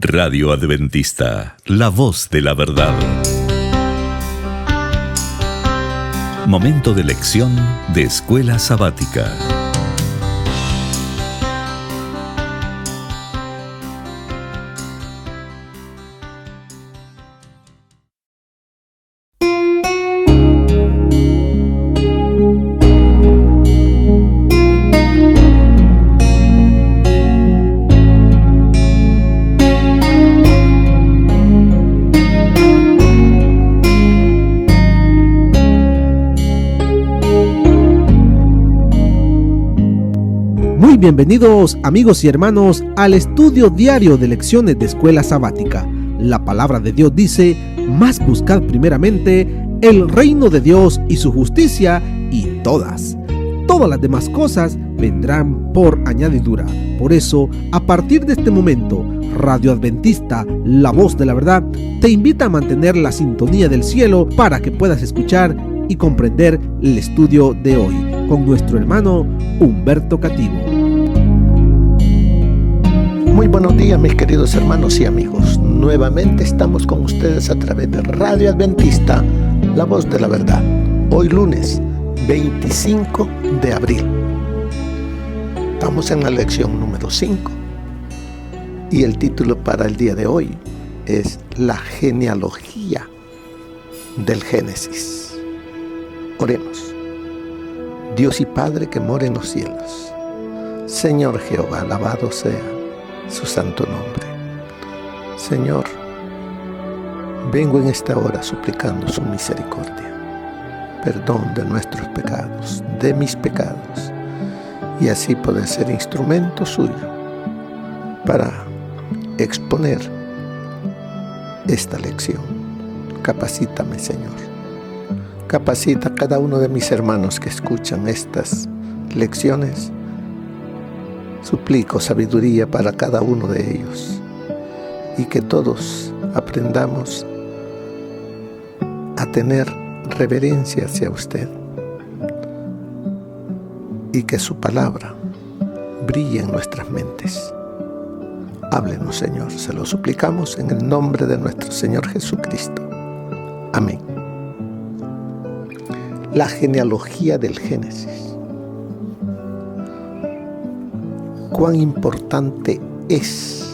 Radio Adventista, la voz de la verdad. Momento de lección de Escuela Sabática. Bienvenidos amigos y hermanos al estudio diario de lecciones de Escuela Sabática. La palabra de Dios dice: mas buscad primeramente el reino de Dios y su justicia, y todas las demás cosas vendrán por añadidura. Por eso, a partir de este momento, Radio Adventista, la voz de la verdad, te invita a mantener la sintonía del cielo para que puedas escuchar y comprender el estudio de hoy con nuestro hermano Humberto Cativo. Muy buenos días, mis queridos hermanos y amigos. Nuevamente estamos con ustedes a través de Radio Adventista, la voz de la verdad. Hoy lunes 25 de abril. Estamos en la lección número 5 y el título para el día de hoy es La genealogía del Génesis. Oremos. Dios y Padre que mora en los cielos, Señor Jehová, alabado sea su santo nombre. Señor, vengo en esta hora suplicando su misericordia, perdón de nuestros pecados, de mis pecados, y así poder ser instrumento suyo para exponer esta lección. Capacítame, Señor. Capacita a cada uno de mis hermanos que escuchan estas lecciones. Suplico sabiduría para cada uno de ellos y que todos aprendamos a tener reverencia hacia usted y que su palabra brille en nuestras mentes. Háblenos, Señor, se lo suplicamos en el nombre de nuestro Señor Jesucristo. Amén. La genealogía del Génesis. ¿Cuán importante es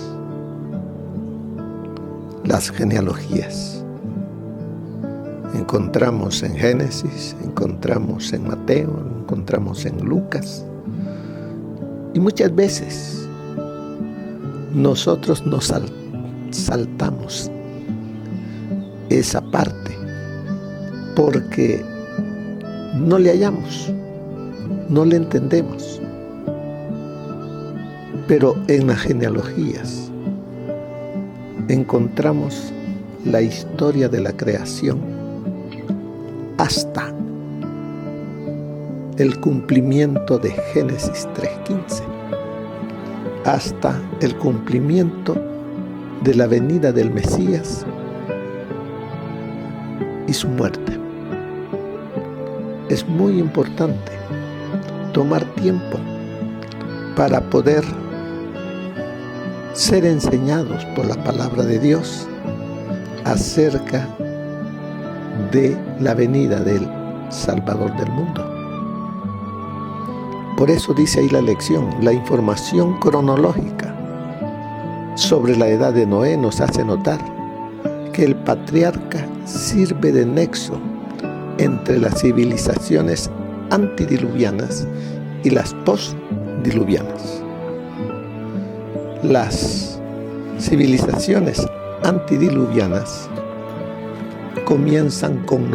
las genealogías? Encontramos en Génesis, encontramos en Mateo, encontramos en Lucas. Y muchas veces nosotros nos saltamos esa parte porque no le hallamos, no le entendemos. Pero en las genealogías encontramos la historia de la creación hasta el cumplimiento de Génesis 3:15, hasta el cumplimiento de la venida del Mesías y su muerte. Es muy importante tomar tiempo para poder ser enseñados por la palabra de Dios acerca de la venida del Salvador del mundo. Por eso dice ahí la lección, la información cronológica sobre la edad de Noé nos hace notar que el patriarca sirve de nexo entre las civilizaciones antidiluvianas y las postdiluvianas. Las civilizaciones antidiluvianas comienzan con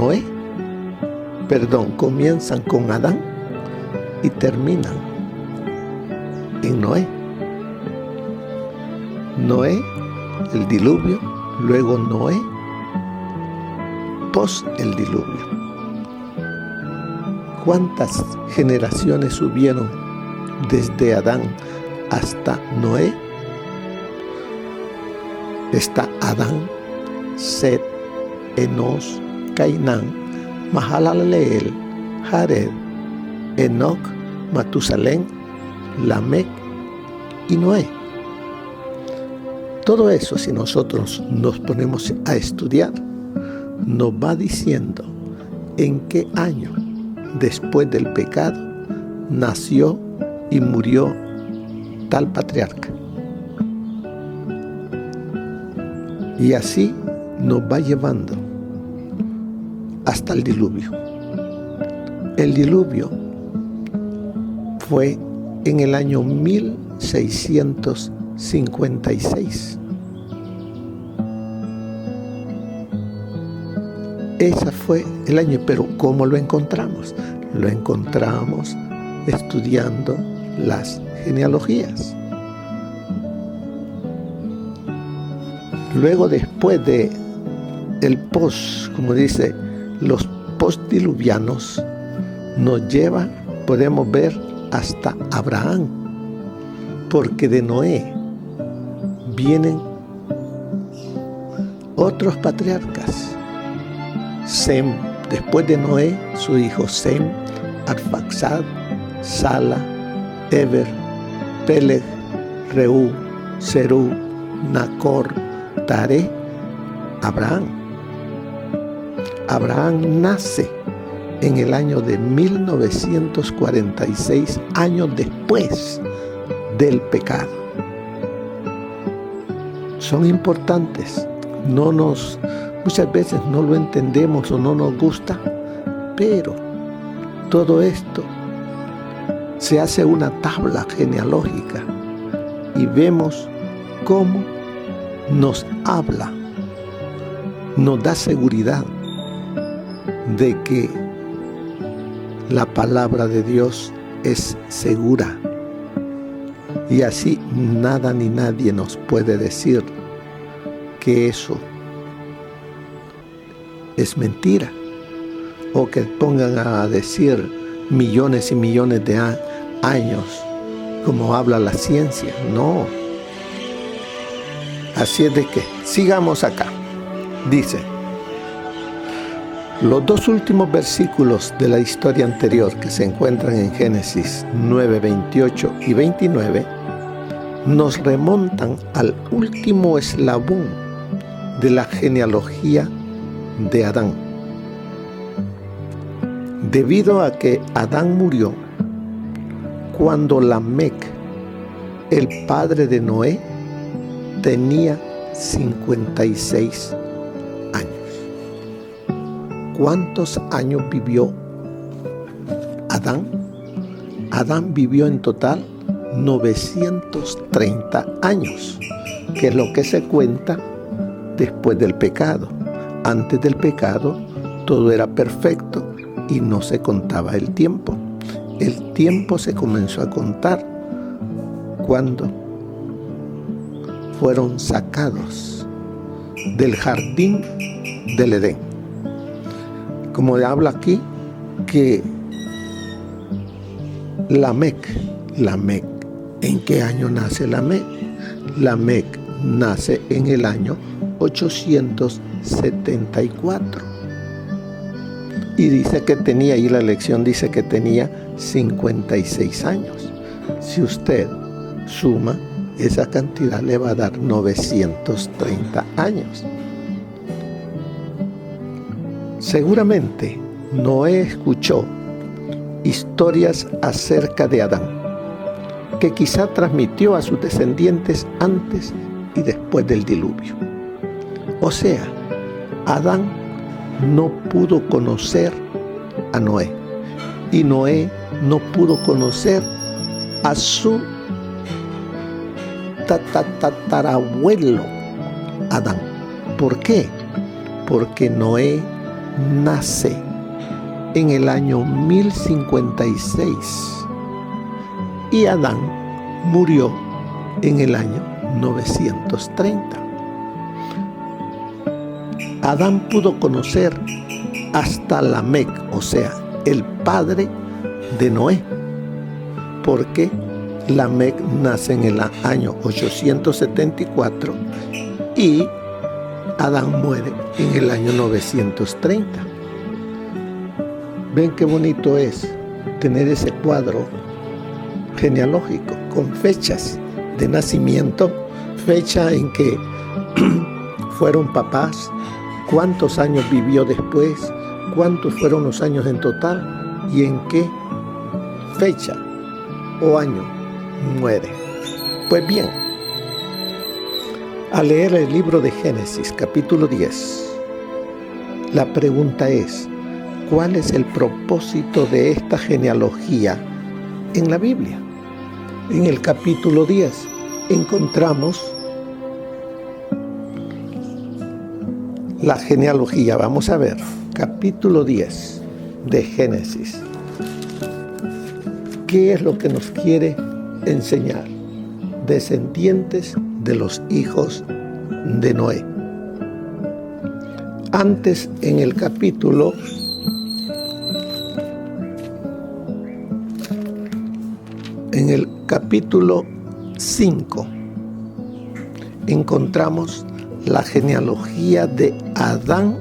Adán y terminan en Noé. Noé, el diluvio, luego Noé, post el diluvio. ¿Cuántas generaciones hubieron desde Adán hasta Noé? Está Adán, Set, Enos, Cainán, Mahalaleel, Jared, Enoc, Matusalén, Lamec y Noé. Todo eso, si nosotros nos ponemos a estudiar, nos va diciendo en qué año después del pecado nació y murió tal patriarca. Y así nos va llevando hasta el diluvio. El diluvio fue en el año 1656. Ese fue el año, pero ¿cómo lo encontramos? Lo encontramos estudiando las genealogías. Luego, después de el como dice, los postdiluvianos, nos lleva, podemos ver, hasta Abraham, porque de Noé vienen otros patriarcas. Sem, después de Noé, su hijo Sem, Arfaxad, Sala, Eber, Peleg, Reú, Serú, Nacor, Taré, Abraham. Abraham nace en el año de 1946, años después del pecado. Son importantes. Muchas veces no lo entendemos o no nos gusta, pero todo esto se hace una tabla genealógica y vemos cómo nos habla, nos da seguridad de que la palabra de Dios es segura, y así nada ni nadie nos puede decir que eso es mentira, o que pongan a decir millones y millones de años como habla la ciencia. No. Así es de que sigamos acá. Dice, los dos últimos versículos de la historia anterior, que se encuentran en Génesis 9, 28 y 29, nos remontan al último eslabón de la genealogía de Adán. Debido a que Adán murió cuando Lamec, el padre de Noé, tenía 56 años. ¿Cuántos años vivió Adán? Adán vivió en total 930 años, que es lo que se cuenta después del pecado. Antes del pecado todo era perfecto y no se contaba el tiempo. El tiempo se comenzó a contar cuando fueron sacados del jardín del Edén. Como habla aquí que Lamec, ¿en qué año nace Lamec? Lamec nace en el año 874. Y dice que tenía, y la lección dice que tenía 56 años. Si usted suma esa cantidad, le va a dar 930 años. Seguramente Noé escuchó historias acerca de Adán, que quizá transmitió a sus descendientes antes y después del diluvio. O sea, Adán no pudo conocer a Noé, y Noé no pudo conocer a su tatarabuelo Adán. ¿Por qué? Porque Noé nace en el año 1056 y Adán murió en el año 930. Adán pudo conocer hasta Lamec, o sea, el padre de Noé, porque Lamec nace en el año 874 y Adán muere en el año 930. ¿Ven qué bonito es tener ese cuadro genealógico con fechas de nacimiento fecha en que fueron papás, cuántos años vivió después, cuántos fueron los años en total y en qué fecha o año muere. Pues bien, al leer el libro de Génesis, capítulo 10, la pregunta es, ¿cuál es el propósito de esta genealogía en la Biblia? En el capítulo 10 encontramos la genealogía. Vamos a ver, capítulo 10 de Génesis. ¿Qué es lo que nos quiere enseñar? Descendientes de los hijos de Noé. Antes, en el capítulo 5 encontramos la genealogía de Adán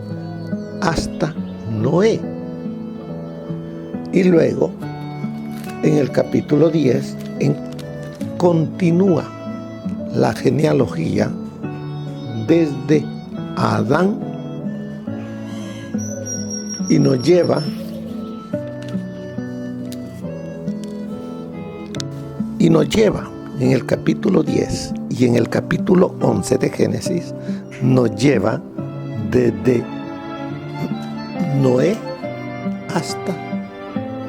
hasta Noé. Y luego, en el capítulo 10, continúa la genealogía desde Adán y nos lleva en el capítulo 10 y en el capítulo 11 de Génesis, nos lleva desde Noé hasta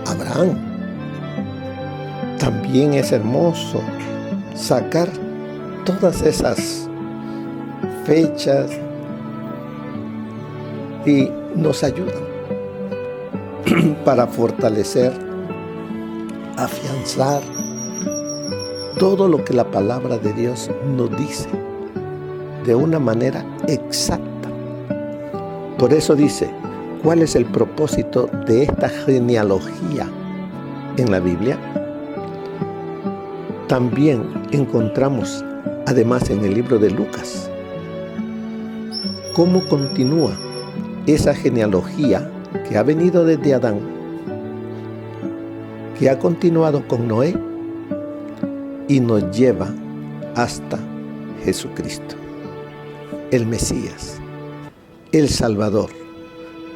Abraham. También es hermoso sacar todas esas fechas y nos ayudan para fortalecer, afianzar todo lo que la palabra de Dios nos dice de una manera exacta. Por eso dice, ¿cuál es el propósito de esta genealogía en la Biblia? También encontramos, además en el libro de Lucas, cómo continúa esa genealogía que ha venido desde Adán, que ha continuado con Noé y nos lleva hasta Jesucristo, el Mesías, el Salvador,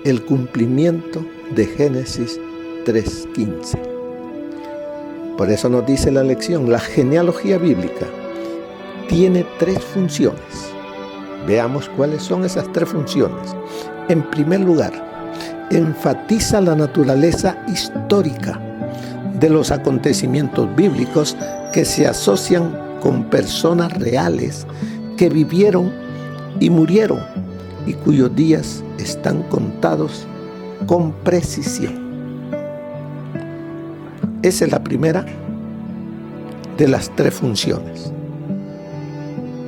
el cumplimiento de Génesis 3:15. Por eso nos dice la lección, la genealogía bíblica tiene 3 funciones. Veamos cuáles son esas 3 funciones. En primer lugar, enfatiza la naturaleza histórica de los acontecimientos bíblicos que se asocian con personas reales que vivieron y murieron y cuyos días están contados con precisión. Esa es la primera de las 3 funciones,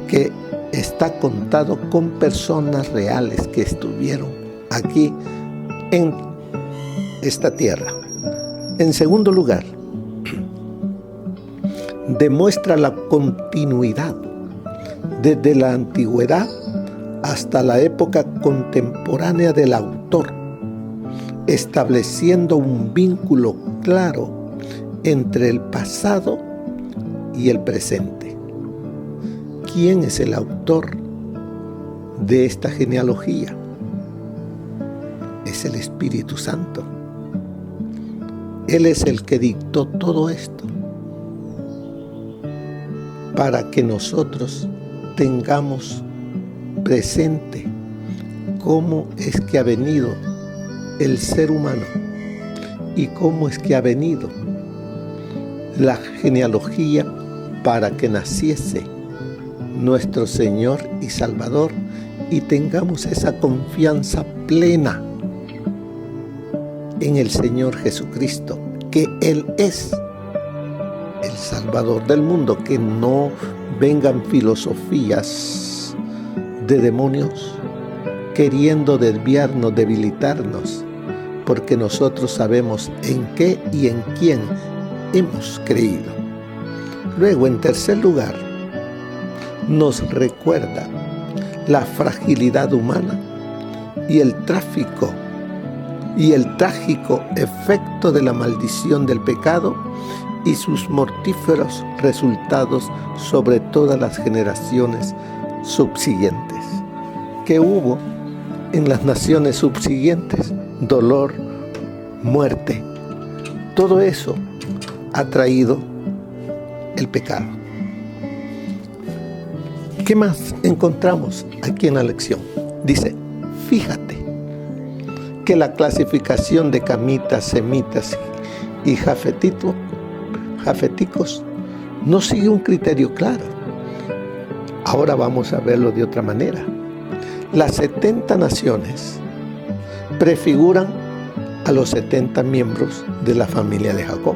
que está contado con personas reales que estuvieron aquí en esta tierra. En segundo lugar, demuestra la continuidad desde la antigüedad hasta la época contemporánea del autor, estableciendo un vínculo claro entre el pasado y el presente. ¿Quién es el autor de esta genealogía? Es el Espíritu Santo. Él es el que dictó todo esto para que nosotros tengamos presente cómo es que ha venido el ser humano y cómo es que ha venido la genealogía para que naciese nuestro Señor y Salvador y tengamos esa confianza plena en el Señor Jesucristo, que Él es el Salvador del mundo, que no vengan filosofías de demonios queriendo desviarnos, debilitarnos, porque nosotros sabemos en qué y en quién hemos creído. Luego, en tercer lugar, nos recuerda la fragilidad humana y el trágico efecto de la maldición del pecado y sus mortíferos resultados sobre todas las generaciones subsiguientes. ¿Qué hubo en las naciones subsiguientes? Dolor, muerte. Todo eso ha traído el pecado. ¿Qué más encontramos aquí en la lección? Dice, fíjate que la clasificación de camitas, semitas y jafeticos no sigue un criterio claro. Ahora vamos a verlo de otra manera. Las 70 naciones prefiguran a los 70 miembros de la familia de Jacob.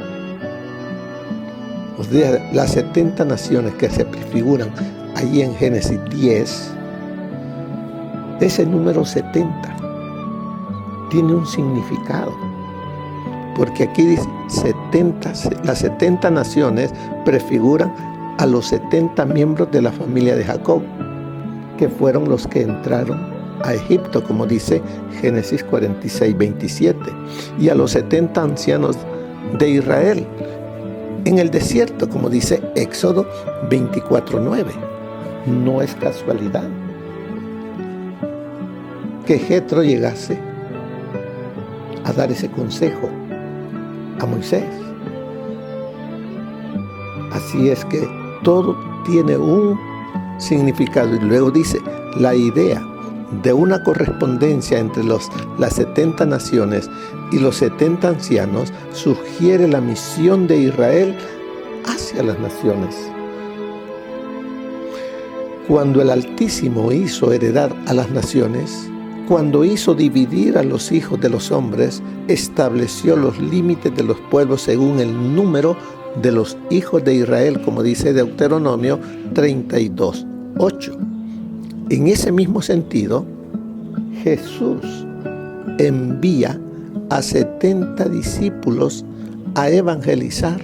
O sea, las 70 naciones que se prefiguran allí en Génesis 10, ese número 70 tiene un significado, porque aquí dice 70, las 70 naciones prefiguran a los 70 miembros de la familia de Jacob, que fueron los que entraron a Egipto, como dice Génesis 46, 27, y a los 70 ancianos de Israel en el desierto, como dice Éxodo 24, 9. No es casualidad que Jetro llegase a dar ese consejo a Moisés. Así es que todo tiene un significado. Y luego dice, la idea de una correspondencia entre las 70 naciones y los 70 ancianos sugiere la misión de Israel hacia las naciones. Cuando el Altísimo hizo heredar a las naciones, cuando hizo dividir a los hijos de los hombres, estableció los límites de los pueblos según el número de los hijos de Israel, como dice Deuteronomio 32, 8. En ese mismo sentido, Jesús envía a 70 discípulos a evangelizar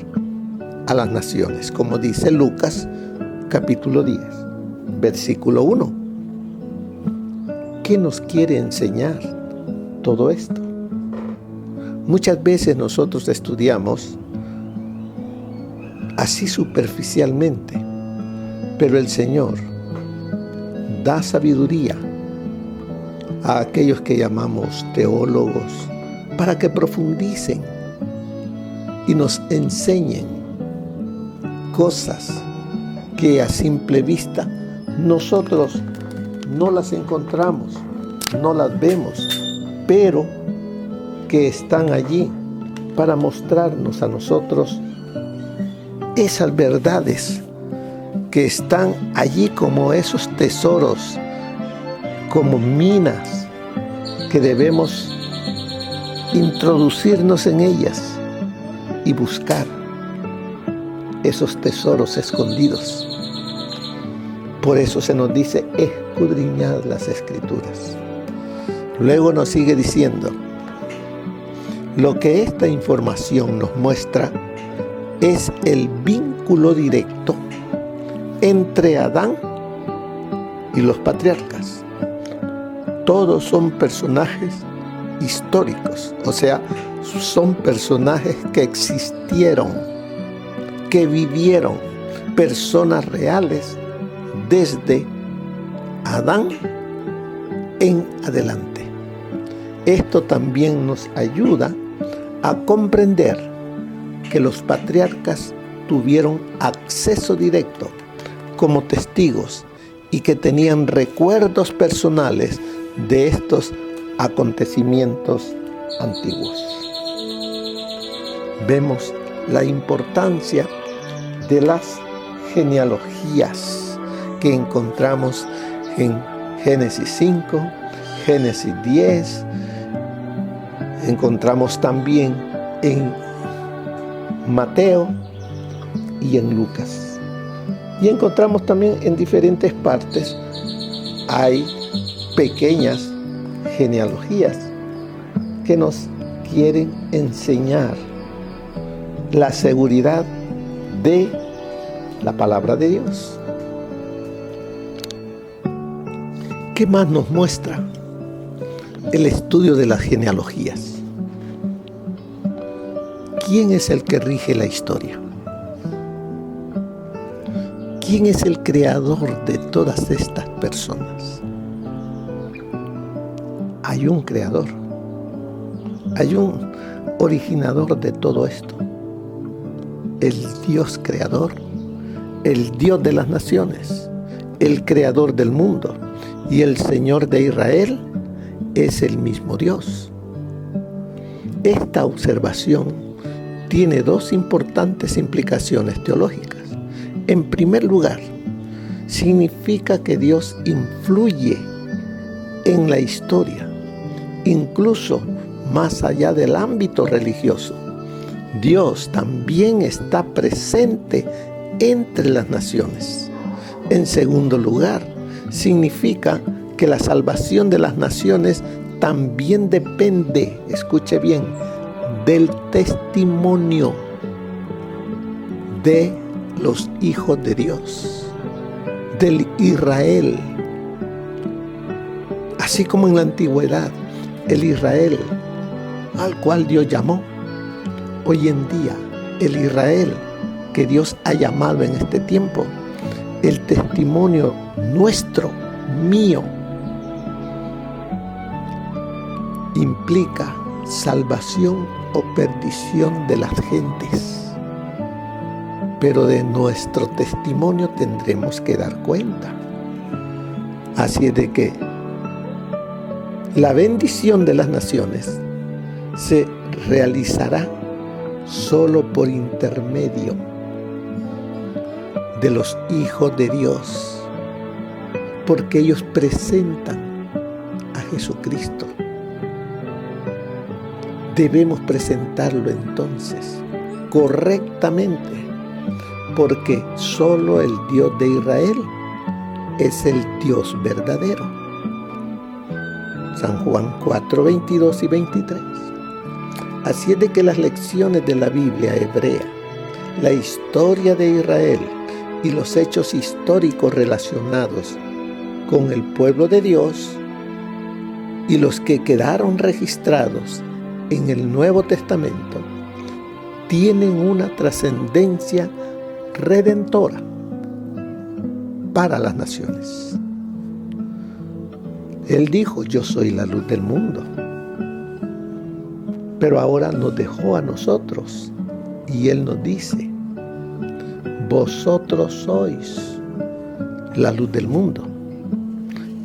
a las naciones, como dice Lucas capítulo 10, versículo 1. ¿Qué nos quiere enseñar todo esto? Muchas veces nosotros estudiamos así superficialmente, pero el Señor da sabiduría a aquellos que llamamos teólogos para que profundicen y nos enseñen cosas que a simple vista nosotros no las encontramos, no las vemos, pero que están allí para mostrarnos a nosotros esas verdades que están allí como esos tesoros, como minas, que debemos introducirnos en ellas y buscar esos tesoros escondidos. Por eso se nos dice, escudriñad las Escrituras. Luego nos sigue diciendo, lo que esta información nos muestra es el vínculo directo entre Adán y los patriarcas. Todos son personajes históricos, o sea, son personajes que existieron, que vivieron, personas reales desde Adán en adelante. Esto también nos ayuda a comprender que los patriarcas tuvieron acceso directo como testigos y que tenían recuerdos personales de estos acontecimientos antiguos. Vemos la importancia de las genealogías que encontramos en Génesis 5, Génesis 10, encontramos también en Mateo y en Lucas. Y encontramos también en diferentes partes, hay pequeñas genealogías que nos quieren enseñar la seguridad de la palabra de Dios. ¿Qué más nos muestra el estudio de las genealogías? ¿Quién es el que rige la historia? ¿Quién es el creador de todas estas personas? Hay un creador, hay un originador de todo esto. El Dios creador, el Dios de las naciones, el creador del mundo y el Señor de Israel es el mismo Dios. Esta observación tiene dos importantes implicaciones teológicas. En primer lugar, significa que Dios influye en la historia, incluso más allá del ámbito religioso. Dios también está presente entre las naciones. En segundo lugar, significa que la salvación de las naciones también depende, escuche bien, del testimonio de los hijos de Dios, del Israel. Así como en la antigüedad, el Israel al cual Dios llamó, hoy en día el Israel que Dios ha llamado en este tiempo, el testimonio nuestro, mío, implica salvación o perdición de las gentes. Pero de nuestro testimonio tendremos que dar cuenta. Así es de que la bendición de las naciones se realizará solo por intermedio de los hijos de Dios, porque ellos presentan a Jesucristo. Debemos presentarlo entonces correctamente, porque solo el Dios de Israel es el Dios verdadero. San Juan 4, 22 y 23. Así es de que las lecciones de la Biblia hebrea, la historia de Israel y los hechos históricos relacionados con el pueblo de Dios y los que quedaron registrados en el Nuevo Testamento tienen una trascendencia redentora para las naciones. Él dijo: yo soy la luz del mundo. Pero ahora nos dejó a nosotros y Él nos dice: vosotros sois la luz del mundo.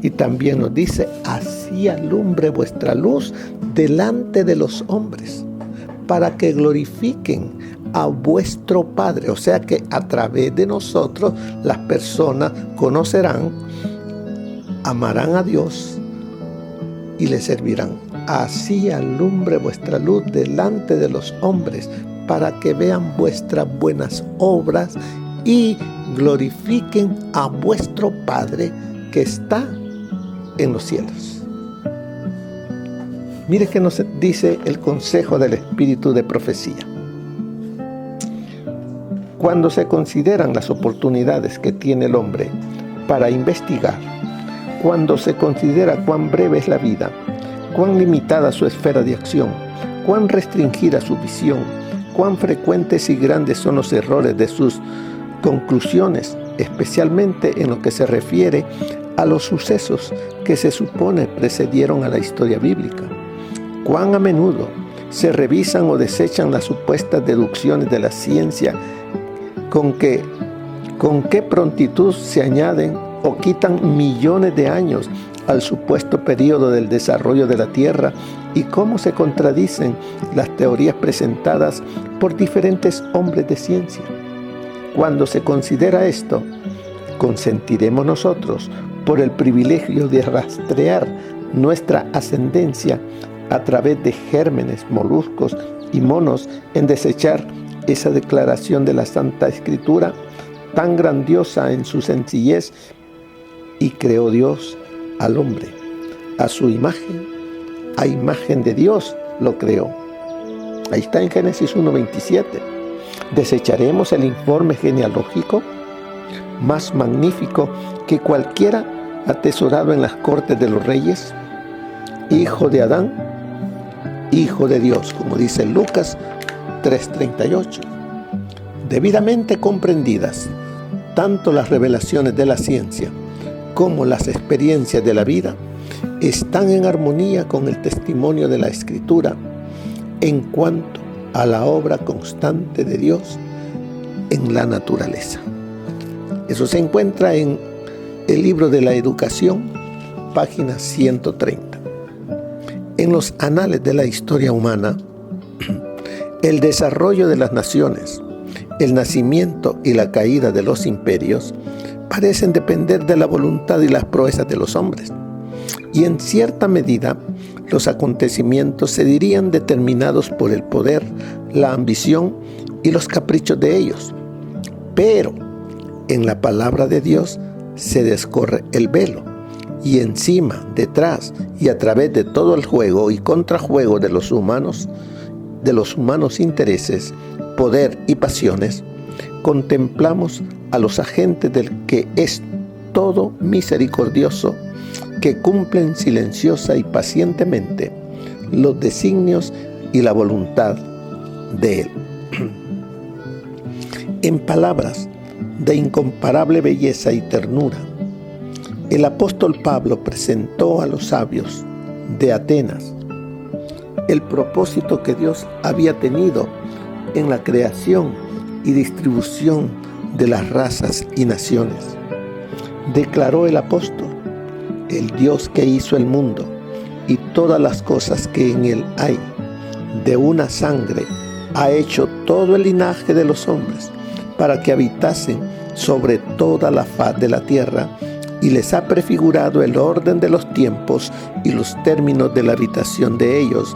Y también nos dice: así alumbre vuestra luz delante de los hombres, para que glorifiquen a vuestro Padre. O sea que a través de nosotros las personas conocerán, amarán a Dios y le servirán. Así alumbre vuestra luz delante de los hombres, para que vean vuestras buenas obras y glorifiquen a vuestro Padre que está en los cielos. Mire que nos dice el consejo del espíritu de profecía. Cuando se consideran las oportunidades que tiene el hombre para investigar, cuando se considera cuán breve es la vida, cuán limitada su esfera de acción, cuán restringida su visión, cuán frecuentes y grandes son los errores de sus conclusiones, especialmente en lo que se refiere a los sucesos que se supone precedieron a la historia bíblica. Cuán a menudo se revisan o desechan las supuestas deducciones de la ciencia, con qué prontitud se añaden o quitan millones de años al supuesto periodo del desarrollo de la Tierra, y cómo se contradicen las teorías presentadas por diferentes hombres de ciencia. Cuando se considera esto, consentiremos nosotros, por el privilegio de rastrear nuestra ascendencia a través de gérmenes, moluscos y monos, en desechar esa declaración de la Santa Escritura, tan grandiosa en su sencillez: y creó Dios al hombre, a su imagen, a imagen de Dios lo creó. Ahí está en Génesis 1:27. ¿Desecharemos el informe genealógico más magnífico que cualquiera atesorado en las cortes de los reyes? Hijo de Adán, hijo de Dios, como dice Lucas 3:38. Debidamente comprendidas, tanto las revelaciones de la ciencia como las experiencias de la vida están en armonía con el testimonio de la Escritura en cuanto a la obra constante de Dios en la naturaleza. Eso se encuentra en el libro de la Educación, página 130. En los anales de la historia humana, el desarrollo de las naciones, el nacimiento y la caída de los imperios parecen depender de la voluntad y las proezas de los hombres. Y en cierta medida, los acontecimientos se dirían determinados por el poder, la ambición y los caprichos de ellos. Pero en la palabra de Dios se descorre el velo, y encima, detrás y a través de todo el juego y contrajuego de los humanos intereses, poder y pasiones, contemplamos a los agentes del que es todo misericordioso, que cumplen silenciosa y pacientemente los designios y la voluntad de Él. En palabras de incomparable belleza y ternura, el apóstol Pablo presentó a los sabios de Atenas el propósito que Dios había tenido en la creación y distribución de las razas y naciones. Declaró el apóstol: el Dios que hizo el mundo y todas las cosas que en él hay, de una sangre ha hecho todo el linaje de los hombres para que habitasen sobre toda la faz de la tierra, y les ha prefigurado el orden de los tiempos y los términos de la habitación de ellos,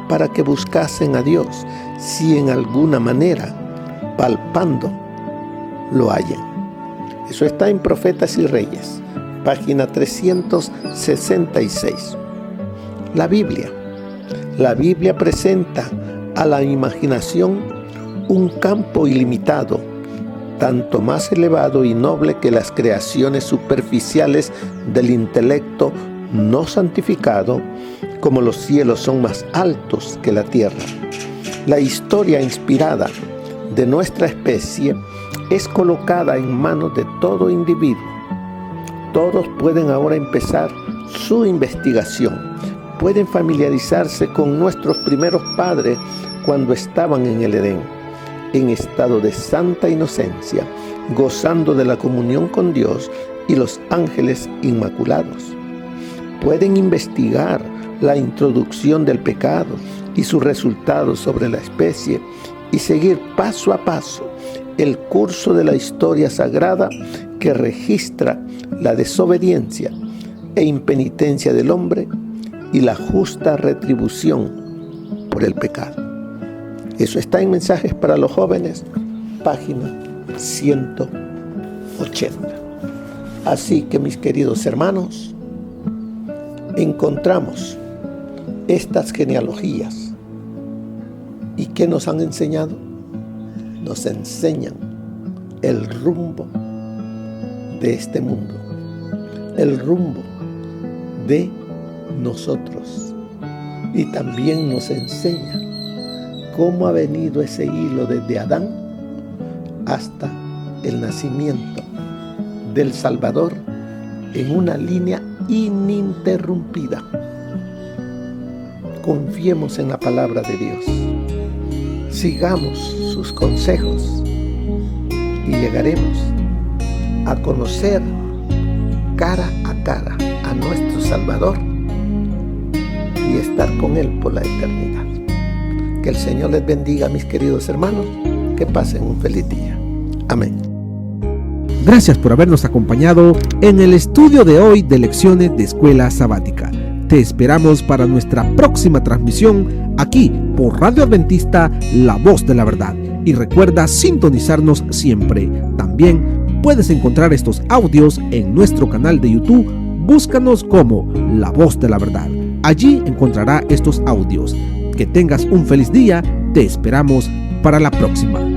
para que buscasen a Dios, si en alguna manera, palpando, lo hallen. Eso está en Profetas y Reyes, página 366. La Biblia presenta a la imaginación un campo ilimitado, tanto más elevado y noble que las creaciones superficiales del intelecto no santificado, como los cielos son más altos que la tierra. La historia inspirada de nuestra especie es colocada en manos de todo individuo. Todos pueden ahora empezar su investigación. Pueden familiarizarse con nuestros primeros padres cuando estaban en el Edén, en estado de santa inocencia, gozando de la comunión con Dios y los ángeles inmaculados. Pueden investigar la introducción del pecado y sus resultados sobre la especie y seguir paso a paso el curso de la historia sagrada que registra la desobediencia e impenitencia del hombre y la justa retribución por el pecado. Eso está en Mensajes para los Jóvenes, página 180. Así que, mis queridos hermanos, encontramos estas genealogías. ¿Y qué nos han enseñado? Nos enseñan el rumbo de este mundo, el rumbo de nosotros. Y también nos enseña cómo ha venido ese hilo desde Adán hasta el nacimiento del Salvador en una línea ininterrumpida. Confiemos en la palabra de Dios, sigamos sus consejos y llegaremos a conocer cara a cara a nuestro Salvador y estar con Él por la eternidad. Que el Señor les bendiga, mis queridos hermanos. Que pasen un feliz día. Amén. Gracias por habernos acompañado en el estudio de hoy de Lecciones de Escuela Sabática. Te esperamos para nuestra próxima transmisión aquí por Radio Adventista, La Voz de la Verdad. Y recuerda sintonizarnos siempre. También puedes encontrar estos audios en nuestro canal de YouTube. Búscanos como La Voz de la Verdad. Allí encontrará estos audios. Que tengas un feliz día. Te esperamos para la próxima.